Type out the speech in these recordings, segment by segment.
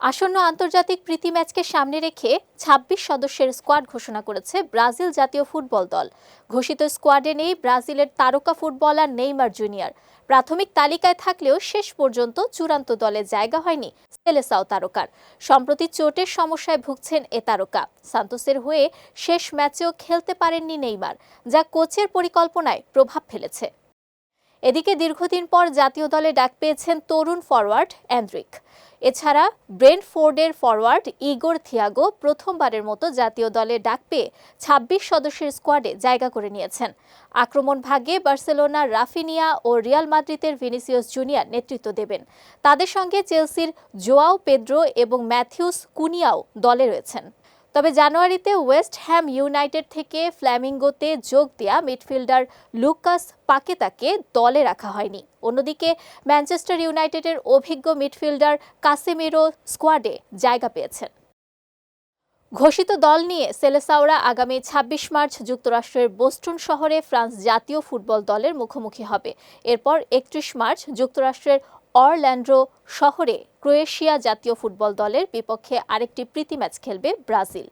আসন্ন আন্তর্জাতিক প্রীতি ম্যাচকে সামনে রেখে ২৬ সদস্যের স্কোয়াড ঘোষণা করেছে ব্রাজিল জাতীয় ফুটবল দল। ঘোষিত স্কোয়াডে নেই ব্রাজিলের তারকা ফুটবলার নেইমার জুনিয়র। প্রাথমিক তালিকায় থাকলেও শেষ পর্যন্ত চূড়ান্ত দলে জায়গা হয়নি সেলেসাও তারকার। সম্প্রতি চোটের সমস্যায় ভুগছেন এ তারকা। সান্তোসের হয়ে শেষ ম্যাচেও খেলতে পারেননি নেইমার, যা কোচের পরিকল্পনায় প্রভাব ফেলেছে। এদিকে দীর্ঘদিন পর জাতীয় দলে ডাক পেয়েছেন তরুণ ফরওয়ার্ড এন্ড্রিক। এছাড়া ব্রেন্টফোর্ডের ফরওয়ার্ড ইগোর থিয়াগো প্রথমবারের মতো জাতীয় দলে ডাক পেয়ে ২৬ সদস্যের স্কোয়াডে জায়গা করে নিয়েছেন। আক্রমণ ভাগে বার্সেলোনার রাফিনিয়া ও রিয়াল মাদ্রিদের ভিনিসিয়াস জুনিয়র নেতৃত্ব দেবেন। তাদের সঙ্গে চেলসির জোয়াও পেদ্রো এবং ম্যাথিউস কুনিয়াও দলে রয়েছেন। তবে জানুয়ারিতে ওয়েস্ট হ্যাম ইউনাইটেড থেকে ফ্ল্যামিঙ্গোতে যোগ দেয়া মিডফিল্ডার লুকাস পাকেতাকে দলে রাখা হয়নি। অন্যদিকে ম্যানচেস্টার ইউনাইটেডের অভিজ্ঞ মিডফিল্ডার কাসেমিরো স্কোয়াডে জায়গা পেয়েছেন। ঘোষিত দল নিয়ে সেলেসাওরা আগামী ২৬ মার্চ যুক্তরাষ্ট্রের বোস্টন শহরে ফ্রান্স জাতীয় ফুটবল দলের মুখোমুখি হবে। এরপর ৩১ মার্চ যুক্তরাষ্ট্রের অরল্যান্ডো শহরে ক্রোয়েশিয়া জাতীয় ফুটবল দলের বিপক্ষে আরেকটি প্রীতি ম্যাচ খেলবে ব্রাজিল।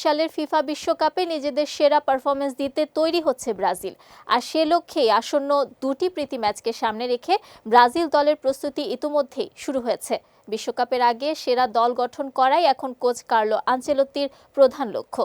সালের ফিফা বিশ্বকাপে নিজেদের সেরা পারফরমেন্স দিতে তৈরি হচ্ছে ব্রাজিল। আর সে লক্ষ্যেই আসন্ন দুটি প্রীতি ম্যাচকে সামনে রেখে ব্রাজিল দলের প্রস্তুতি ইতিমধ্যেই শুরু হয়েছে। বিশ্বকাপের আগে সেরা দল গঠন করাই এখন কোচ কার্লো আনচেলত্তির প্রধান লক্ষ্য।